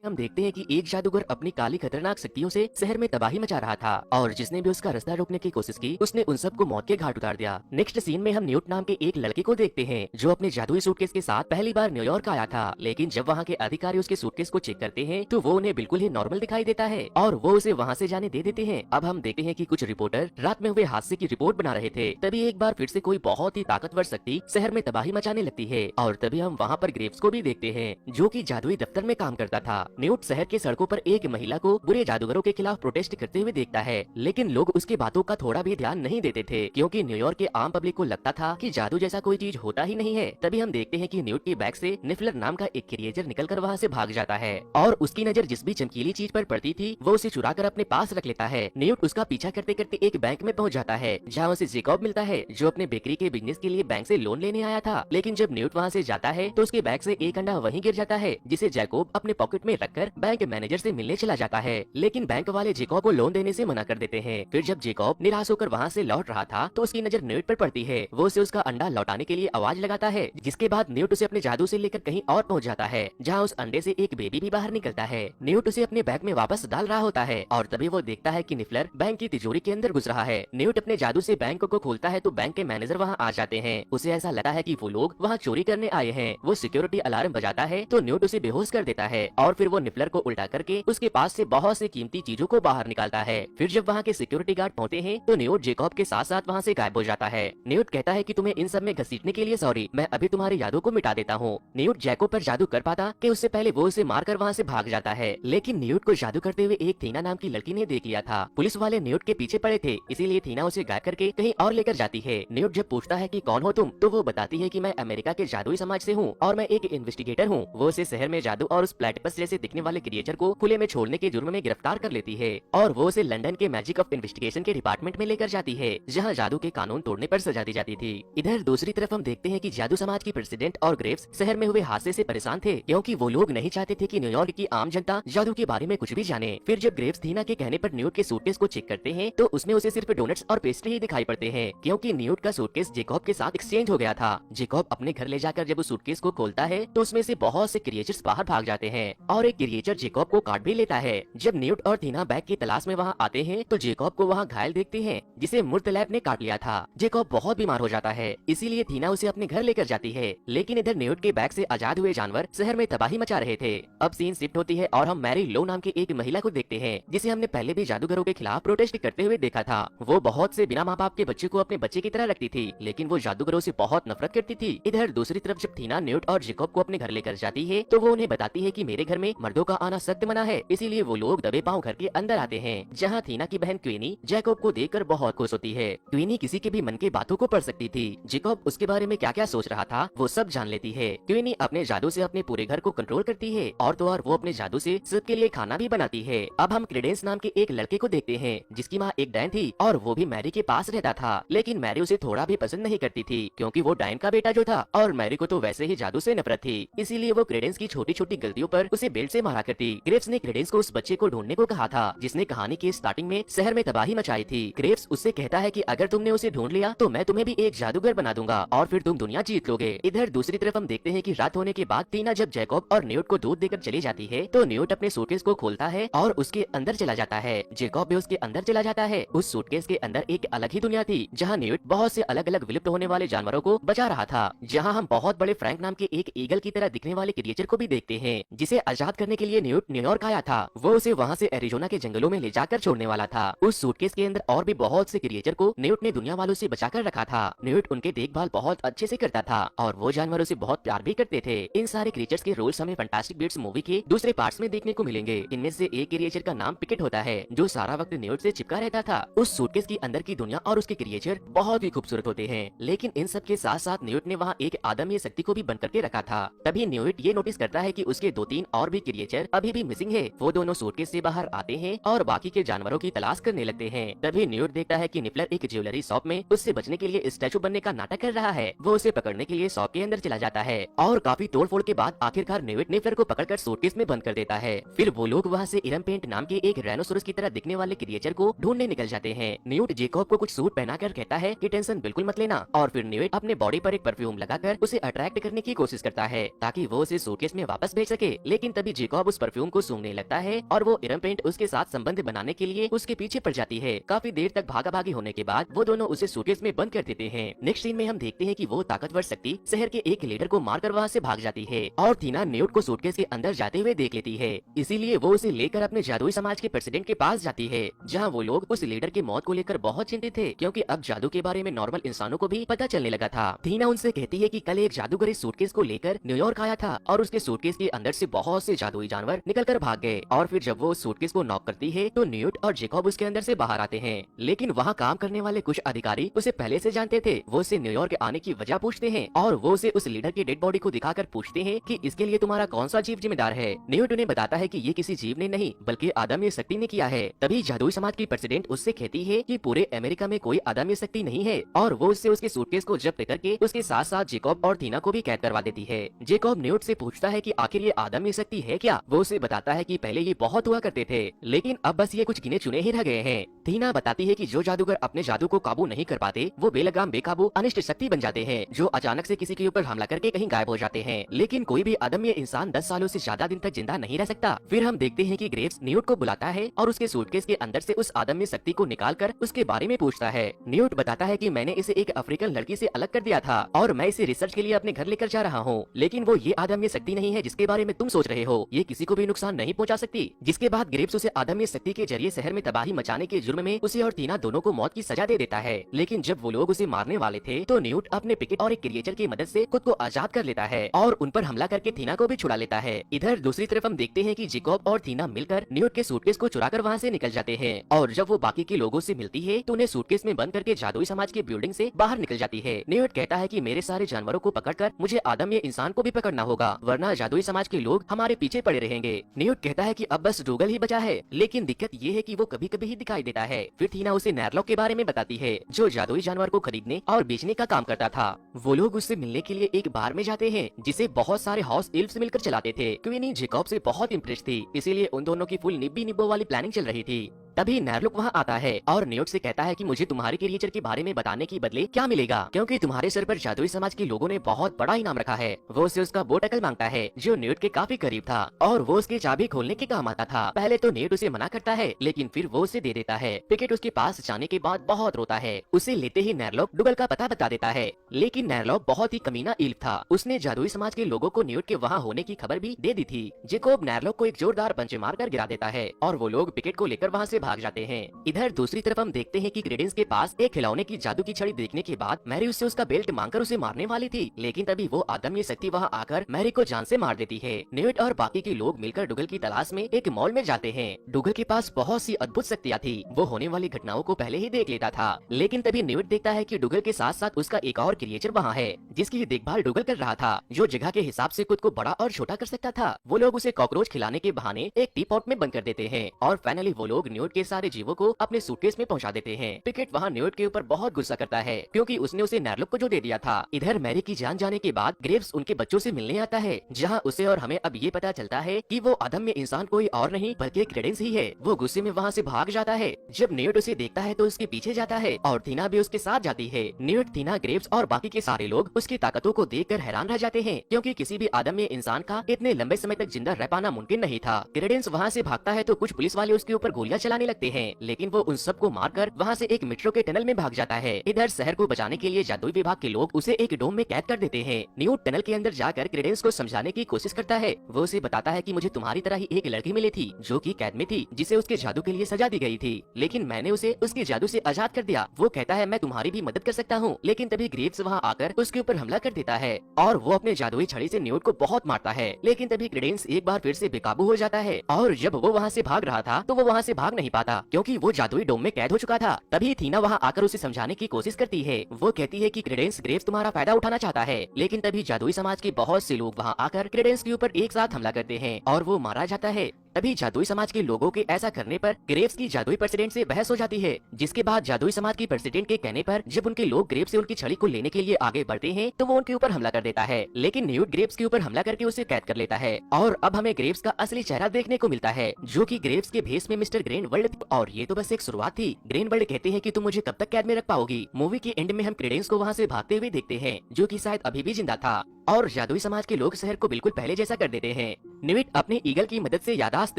हम देखते हैं कि एक जादूगर अपनी काली खतरनाक शक्तियों से शहर में तबाही मचा रहा था और जिसने भी उसका रास्ता रोकने की कोशिश की उसने उन सबको मौत के घाट उतार दिया। नेक्स्ट सीन में हम न्यूट नाम के एक लड़के को देखते हैं जो अपने जादुई सूटकेस के साथ पहली बार न्यूयॉर्क आया था, लेकिन जब वहाँ के अधिकारी उसके सूटकेस को चेक करते हैं तो वो उन्हें बिल्कुल ही नॉर्मल दिखाई देता है और वो उसे वहाँ से जाने दे देते हैं। अब हम देखते हैं कि कुछ रिपोर्टर रात में हुए हादसे की रिपोर्ट बना रहे थे, तभी एक बार फिर से कोई बहुत ही ताकतवर शक्ति शहर में तबाही मचाने लगती है और तभी हम वहाँ पर ग्रेव्स को भी देखते हैं जो कि जादुई दफ्तर में काम करता था। न्यूट शहर के सड़कों पर एक महिला को बुरे जादूगरों के खिलाफ प्रोटेस्ट करते हुए देखता है, लेकिन लोग उसकी बातों का थोड़ा भी ध्यान नहीं देते थे क्योंकि न्यूयॉर्क के आम पब्लिक को लगता था कि जादू जैसा कोई चीज होता ही नहीं है। तभी हम देखते हैं कि न्यूट के बैग से निफलर नाम का एक क्रिएचर निकलकर वहाँ से भाग जाता है और उसकी नजर जिस भी चमकीली चीज पर पड़ती थी वो उसे चुरा कर अपने पास रख लेता है। न्यूट उसका पीछा करते करते एक बैंक में पहुँच जाता है जहाँ उसे जैकब मिलता है जो अपने बेकरी के बिजनेस के लिए बैंक से लोन लेने आया था, लेकिन जब न्यूट वहाँ से जाता है तो उसके बैग से एक अंडा वहीं गिर जाता है जिसे जैकब अपने पॉकेट में रखकर बैंक मैनेजर से मिलने चला जाता है, लेकिन बैंक वाले जैकब को लोन देने से मना कर देते हैं। फिर जब जैकब निराश होकर वहाँ से लौट रहा था तो उसकी नजर न्यूट पर पड़ती है। वो उसे उसका अंडा लौटाने के लिए आवाज लगाता है, जिसके बाद न्यूट उसे अपने जादू से लेकर कहीं और पहुँच जाता है जहाँ उस अंडे से एक बेबी भी बाहर निकलता है। न्यूट उसे अपने बैग में वापस डाल रहा होता है और तभी वो देखता है कि निफलर बैंक की तिजोरी के अंदर घुस रहा है। न्यूट अपने जादू से बैंक को खोलता है तो बैंक के मैनेजर वहाँ आ जाते हैं। उसे ऐसा लगता है कि वो लोग वहाँ चोरी करने आए हैं। वो सिक्योरिटी अलार्म बजाता है तो न्यूट उसे बेहोश कर देता है और फिर वो निफलर को उल्टा करके उसके पास से बहुत सी कीमती चीजों को बाहर निकालता है। फिर जब वहाँ के सिक्योरिटी गार्ड पहुँचते हैं तो न्यूट जैकब के साथ साथ वहाँ से गायब हो जाता है। न्यूट कहता है कि तुम्हें इन सब में घसीटने के लिए सॉरी, मैं अभी तुम्हारी यादों को मिटा देता हूँ। न्यूट जैकब पर जादू कर पाता कि उससे पहले वो उसे मारकर वहाँ से भाग जाता है, लेकिन न्यूट को जादू करते हुए एक थीना नाम की लड़की ने देख लिया था। पुलिस वाले न्यूट के पीछे पड़े थे, इसीलिए थीना उसे गायब करके कहीं और लेकर जाती है। न्यूट जब पूछता है कि कौन हो तुम, तो वो बताती है कि मैं अमेरिका के जादुई समाज से हूँ और मैं एक इन्वेस्टिगेटर हूँ। वो उसे शहर में जादू और उस प्लेटिपस जैसे दिखने वाले क्रिएचर को खुले में छोड़ने के जुर्म में गिरफ्तार कर लेती है और वो उसे लंदन के मैजिक ऑफ इन्वेस्टिगेशन के डिपार्टमेंट में लेकर जाती है जहाँ जादू के कानून तोड़ने पर सजा दी जाती थी। इधर दूसरी तरफ हम देखते हैं कि जादू समाज की प्रेसिडेंट और ग्रेव्स शहर में हुए हादसे से परेशान थे क्योंकि वो लोग नहीं चाहते थे कि न्यूयॉर्क की आम जनता जादू के बारे में कुछ भी जाने। फिर जब ग्रेव्स थीना के कहने पर न्यूट के सूटकेस को चेक करते हैं तो उसमें उसे सिर्फ डोनट्स और पेस्ट्री ही दिखाई पड़ते हैं क्योंकि न्यूट का सूटकेस जैकब के साथ एक्सचेंज हो गया था। जैकब अपने घर ले जाकर जब उस सूटकेस को खोलता है तो उसमें से बहुत से क्रिएचर्स बाहर भाग जाते हैं और एक क्रिएचर जैकब को काट भी लेता है। जब न्यूट और थीना बैग की तलाश में वहाँ आते हैं तो जैकब को वहाँ घायल देखते हैं जिसे मुर्तलैब ने काट लिया था। जैकब बहुत बीमार हो जाता है, इसीलिए थीना उसे अपने घर लेकर जाती है, लेकिन इधर न्यूट के बैग से आजाद हुए जानवर शहर में तबाही मचा रहे थे। अब सीन शिफ्ट होती है और हम मैरी लो नाम की एक महिला को देखते हैं जिसे हमने पहले भी जादूगरों के खिलाफ प्रोटेस्ट करते हुए देखा था। वो बहुत से बिना माँ बाप के बच्चे को अपने बच्चे की तरह रखती थी, लेकिन वो जादूगरों से बहुत नफरत करती थी। इधर दूसरी तरफ जब थीना न्यूट और जैकब को अपने घर लेकर जाती है तो वो उन्हें बताती है कि मेरे घर में मर्दों का आना सख्त मना है, इसीलिए वो लोग दबे पांव घर के अंदर आते हैं जहाँ थीना की बहन क्वीनी जैकब को देखकर बहुत खुश होती है। क्वीनी किसी के भी मन के बातों को पढ़ सकती थी। जैकब उसके बारे में क्या क्या सोच रहा था वो सब जान लेती है। क्वीनी अपने जादू से अपने पूरे घर को कंट्रोल करती है और तो और वो अपने जादू से सबके लिए खाना भी बनाती है। अब हम क्रेडेंस नाम के एक लड़के को देखते हैं जिसकी माँ एक डायन थी और वो भी मैरी के पास रहता था, लेकिन मैरी उसे थोड़ा भी पसंद नहीं करती थी क्योंकि वो डायन का बेटा जो था और मैरी को तो वैसे ही जादू से नफरत थी, इसीलिए वो क्रेडेंस की छोटी छोटी गलतियों पर उसे बेल्ट से मारा करती। ग्रेव्स ने क्रेडेंस को उस बच्चे को ढूंढने को कहा था जिसने कहानी के स्टार्टिंग में शहर में तबाही मचाई थी। ग्रेव्स उससे कहता है कि अगर तुमने उसे ढूंढ लिया तो मैं तुम्हें भी एक जादूगर बना दूंगा और फिर तुम दुनिया जीत लोगे। इधर दूसरी तरफ हम देखते हैं कि रात होने के बाद टीना जब जैकब और न्यूट को दूध देकर चली जाती है तो न्यूट अपने सूटकेस को खोलता है और उसके अंदर चला जाता है। जैकब भी उसके अंदर चला जाता है। उस सूटकेस के अंदर एक अलग ही दुनिया थी जहाँ न्यूट बहुत से अलग अलग विलुप्त होने वाले जानवरों को बचा रहा था, जहाँ हम बहुत बड़े फ्रैंक नाम के एक ईगल की तरह दिखने वाले क्रिएचर को भी देखते हैं जिसे आजाद करने के लिए न्यूट न्यूयॉर्क आया था। वो उसे वहाँ से एरिजोना के जंगलों में ले जाकर छोड़ने वाला था। उस सूटकेस के अंदर और भी बहुत से क्रिएचर को न्यूट ने दुनिया वालों से बचा कर रखा था। न्यूट उनके देखभाल बहुत अच्छे से करता था और वो जानवरों से बहुत प्यार भी करते थे। इन सारे क्रिएचर्स के रोल्स हमें फैंटास्टिक बीट्स मूवी के दूसरे पार्ट्स में देखने को मिलेंगे। इनमें से एक क्रिएचर का नाम पिकेट होता है जो सारा वक्त न्यूट से चिपका रहता था। उस सूटकेस के अंदर की दुनिया और उसके क्रिएचर बहुत ही खूबसूरत होते हैं, लेकिन इन सब के साथ साथ न्यूट ने वहाँ एक आदमी शक्ति को भी बंद करके रखा था। तभी न्यूट ये नोटिस करता है कि उसके 2-3 और भी क्रिएचर अभी भी मिसिंग है। वो दोनों सूटकेस से बाहर आते हैं और बाकी के जानवरों की तलाश करने लगते हैं। तभी न्यूट देखता है कि निफलर एक ज्वेलरी शॉप में उससे बचने के लिए स्टैचू बनने का नाटक कर रहा है। वो उसे पकड़ने के लिए शॉप के अंदर चला जाता है और काफी तोड़फोड़ के बाद आखिरकार न्यूट निफलर को पकड़कर सूटकेस में बंद कर देता है। फिर वो लोग वहाँ से इरम पेंट नाम के एक राइनोसोरस की तरह दिखने वाले क्रिएचर को ढूंढने निकल जाते हैं। न्यूट जैकब को कुछ सूट पहनाकर कहता है कि टेंशन बिल्कुल मत लेना और फिर न्यूट अपने बॉडी पर एक परफ्यूम लगाकर उसे अट्रैक्ट करने की कोशिश करता है ताकि वो उसे सूटकेस में वापस भेज सके। लेकिन तभी जेकॉब उस परफ्यूम को सूंघने लगता है और वो इरमपेंट उसके साथ संबंध बनाने के लिए उसके पीछे पड़ जाती है। काफी देर तक भागाभागी होने के बाद वो दोनों उसे सूटकेस में बंद कर देते हैं। नेक्स्ट सीन में हम देखते हैं कि वो ताकतवर शक्ति शहर के एक लीडर को मारकर वहाँ से भाग जाती है और थीना न्यूट को सूटकेस के अंदर जाते हुए देख लेती है। इसीलिए वो उसे लेकर अपने जादुई समाज के प्रेसिडेंट के पास जाती है, जहाँ वो लोग उस लीडर की मौत को लेकर बहुत चिंतित थे, क्योंकि अब जादू के बारे में नॉर्मल इंसानों को भी पता चलने लगा था। थीना उनसे कहती है कि कल एक जादूगर इस सूटकेस को लेकर न्यूयॉर्क आया था और उसके सूटकेस के अंदर से बहुत से जादुई जानवर निकलकर भाग गए। और फिर जब वो उस सूटकेस को नॉक करती है तो न्यूट और जेकॉब उसके अंदर से बाहर आते हैं। लेकिन वहाँ काम करने वाले कुछ अधिकारी उसे पहले से जानते थे। वो उसे न्यूयॉर्क आने की वजह पूछते हैं और वो उसे उस लीडर की डेड बॉडी को दिखाकर पूछते हैं कि इसके लिए तुम्हारा कौन सा जीव जिम्मेदार है। न्यूट उन्हें बताता है कि ये किसी जीव ने नहीं बल्कि आदमी शक्ति ने किया है। तभी जादुई समाज की प्रेसिडेंट उससे कहती है कि पूरे अमेरिका में कोई आदमी शक्ति नहीं है और वो उससे उसके सूटकेस को जब्त करके उसके साथ साथ जेकॉब और थीना को भी कैद करवा देती है। जेकॉब न्यूट से पूछता है कि आखिर ये आदमी शक्ति है क्या। वो उसे बताता है कि पहले ये बहुत हुआ करते थे, लेकिन अब बस ये कुछ गिने चुने ही रह गए हैं। थीना बताती है कि जो जादूगर अपने जादू को काबू नहीं कर पाते वो बेलगाम बेकाबू अनिष्ट शक्ति बन जाते हैं, जो अचानक से किसी के ऊपर हमला करके कहीं गायब हो जाते हैं। लेकिन कोई भी अदम्य इंसान 10 सालों से ज्यादा दिन तक जिंदा नहीं रह सकता। फिर हम देखते हैं कि ग्रेव्स न्यूट को बुलाता है और उसके सूटकेस के अंदर से उस अदम्य शक्ति को निकालकर उसके बारे में पूछता है। न्यूट बताता है कि मैंने इसे एक अफ्रीकन लड़की से अलग कर दिया था और मैं इसे रिसर्च के लिए अपने घर लेकर जा रहा हूँ, लेकिन वो ये अदम्य शक्ति नहीं है जिसके बारे में तुम सोच रहे हो। ये किसी को भी नुकसान नहीं पहुंचा सकती। जिसके बाद ग्रेव्स उसे अदम्य शक्ति के जरिए शहर में तबाही मचाने के जुर्म में उसे और थीना दोनों को मौत की सजा दे देता है। लेकिन जब वो लोग उसे मारने वाले थे तो न्यूट अपने पिकेट और एक क्रिएचर की मदद से खुद को आजाद कर लेता है और उन पर हमला करके थीना को भी छुड़ा लेता है। इधर दूसरी तरफ हम देखते हैं कि जेकॉब और थीना मिलकर न्यूट के सूटकेस को चुराकर वहाँ से निकल जाते हैं और जब वो बाकी के लोगों से मिलती है तो उन्हें सूटकेस में बंद करके जादुई समाज की बिल्डिंग से बाहर निकल जाती है। न्यूट कहता है कि मेरे सारे जानवरों को पकड़कर मुझे आदमी इंसान को भी पकड़ना होगा, वरना जादुई समाज के लोग हमारे पीछे पड़े रहेंगे। न्यूट कहता है कि अब बस डूगल ही बचा है, लेकिन दिक्कत ये है कि वो कभी कभी ही दिखाई देता है। फिर थीना उसे नैरलॉक के बारे में बताती है, जो जादुई जानवर को खरीदने और बेचने का काम करता था। वो लोग उससे मिलने के लिए एक बार में जाते हैं जिसे बहुत सारे हाउस एल्फ्स मिलकर चलाते थे। क्वीनी जेकॉब से बहुत इम्प्रेस थी, इसीलिए उन दोनों की फुल निब्बी निब्बो वाली प्लानिंग चल रही थी। तभी नैरलुक वहाँ आता है और न्यूट से कहता है कि मुझे तुम्हारे क्रिएचर के बारे में बताने की बदले क्या मिलेगा, क्योंकि तुम्हारे सर पर जादुई समाज के लोगों ने बहुत बड़ा इनाम रखा है। वो उससे उसका बोटकल मांगता है जो न्यूट के काफी करीब था और वो उसकी चाबी खोलने के काम आता था। पहले तो न्यूट उसे मना करता है, लेकिन फिर वो उसे दे देता है। पिकेट उसके पास जाने के बाद बहुत रोता है। उसे लेते ही नैरलॉक डुगल का पता बता देता है, लेकिन नैरलॉक बहुत ही कमीना इल्फ था। उसने जादुई समाज के लोगों को न्यूट के वहाँ होने की खबर भी दे दी थी। जेकोब नैरलॉक को एक जोरदार पंच मारकर गिरा देता है और वो लोग पिकेट को लेकर वहाँ से भाग जाते हैं। इधर दूसरी तरफ हम देखते हैं कि क्रेडेंस के पास एक खिलौने की जादू की छड़ी देखने के बाद मैरी उससे उसका बेल्ट मांगकर उसे मारने वाली थी, लेकिन तभी वो अदम्य शक्ति वहाँ आकर मैरी को जान से मार देती है। न्यूट और बाकी के लोग मिलकर डुगल की तलाश में एक मॉल में जाते हैं। डुगल के पास बहुत सी अद्भुत शक्तियाँ थी, वो होने वाली घटनाओं को पहले ही देख लेता था। लेकिन तभी न्यूट देखता है कि डुगल के साथ साथ उसका एक और क्रिएचर वहाँ है जिसकी देखभाल डुगल कर रहा था, जो जगह के हिसाब से खुद को बड़ा और छोटा कर सकता था। वो लोग उसे कॉकरोच खिलाने के बहाने एक टी पॉट में बंद कर देते हैं और फाइनली वो लोग न्यूट के सारे जीवों को अपने सूटकेस में पहुंचा देते हैं। पिकेट वहाँ न्यूट के ऊपर बहुत गुस्सा करता है क्योंकि उसने उसे नैरलुक को जो दे दिया था। इधर मैरी की जान जाने के बाद ग्रेव्स उनके बच्चों से मिलने आता है, जहाँ उसे और हमें अब ये पता चलता है कि वो अदम्य इंसान कोई और नहीं बल्कि क्रेडेंस ही है। वो गुस्से में वहाँ से भाग जाता है। जब न्यूट उसे देखता है तो उसके पीछे जाता है और थीना भी उसके साथ जाती है। न्यूट, थीना, ग्रेव्स और बाकी के सारे लोग उसकी ताकतों को देखकर हैरान रह जाते हैं, क्योंकि किसी भी अदम्य इंसान का इतने लंबे समय तक जिंदा रह पाना मुमकिन नहीं था। क्रेडेंस वहाँ से भागता है तो कुछ पुलिस वाले उसके ऊपर गोलियां चलाने लगते हैं, लेकिन वो उन सबको मारकर वहाँ से एक मेट्रो के टनल में भाग जाता है। इधर शहर को बचाने के लिए जादुई विभाग के लोग उसे एक डोम में कैद कर देते हैं। न्यूट टनल के अंदर जाकर क्रेडेंस को समझाने की कोशिश करता है। वो उसे बताता है कि मुझे तुम्हारी तरह ही एक लड़की मिली थी जो कि कैद में थी, जिसे उसके जादू के लिए सजा दी गई थी, लेकिन मैंने उसे उसके जादू से आजाद कर दिया। वो कहता है मैं तुम्हारी भी मदद कर सकता हूँ, लेकिन तभी ग्रेव्स वहाँ आकर उसके ऊपर हमला कर देता है और वो अपने जादुई छड़ी से न्यूट को बहुत मारता है। लेकिन तभी क्रेडेंस एक बार फिर से बेकाबू हो जाता है और जब वो वहाँ से भाग रहा था तो वो वहाँ से भाग नहीं पाता, क्योंकि वो जादुई डोम में कैद हो चुका था। तभी थीना वहाँ आकर उसे समझाने की कोशिश करती है। वो कहती है कि क्रेडेंस ग्रेव्स तुम्हारा फायदा उठाना चाहता है, लेकिन तभी जादुई समाज के बहुत से लोग वहाँ आकर क्रेडेंस के ऊपर एक साथ हमला करते हैं और वो मारा जाता है। तभी जादुई समाज के लोगों के ऐसा करने पर ग्रेव्स की जादुई प्रेसिडेंट से बहस हो जाती है, जिसके बाद जादुई समाज की प्रेसिडेंट के कहने पर जब उनके लोग ग्रेव्स से उनकी छड़ी को लेने के लिए आगे बढ़ते हैं तो वो उनके ऊपर हमला कर देता है, लेकिन न्यूट ग्रेव्स के ऊपर हमला करके उसे कैद कर लेता है। और अब हमें ग्रेव्स का असली चेहरा देखने को मिलता है, जो कि ग्रेव्स के भेष में मिस्टर ग्रेनवर्ल्ड। और ये तो बस एक शुरुआत थी। ग्रेनवर्ल्ड कहते हैं कि तुम मुझे कब तक कैद में रख पाओगी। मूवी के एंड में हम क्रेडेंस को वहाँ से भागते हुए देखते हैं, जो कि शायद अभी भी जिंदा था। और जादुई समाज के लोग शहर को बिल्कुल पहले जैसा कर देते हैं। निविट अपने ईगल की मदद से यादाश्त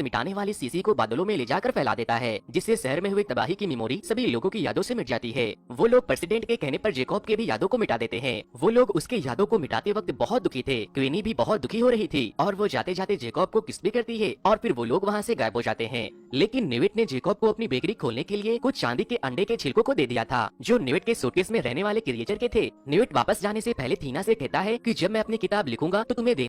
मिटाने वाली सीसी को बादलों में ले जाकर फैला देता है, जिससे शहर में हुई तबाही की मेमोरी सभी लोगों की यादों से मिट जाती है। वो लोग प्रेसिडेंट के कहने पर जेकॉब के भी यादों को मिटा देते हैं। वो लोग उसके यादों को मिटाते वक्त बहुत दुखी थे। क्वीनी भी बहुत दुखी हो रही थी और वो जाते जाते जेकॉब को किस भी करती है और फिर वो लोग वहाँ से गायब हो जाते हैं। लेकिन निविट ने जेकॉब को अपनी बेकरी खोलने के लिए कुछ चांदी के अंडे के छिलकों को दे दिया था, जो निविट के सूटकेस में रहने वाले क्रिएचर के थे। निविट वापस जाने से पहले थीना से कहता है कि जब मैं अपनी किताब लिखूंगा तो तुम्हें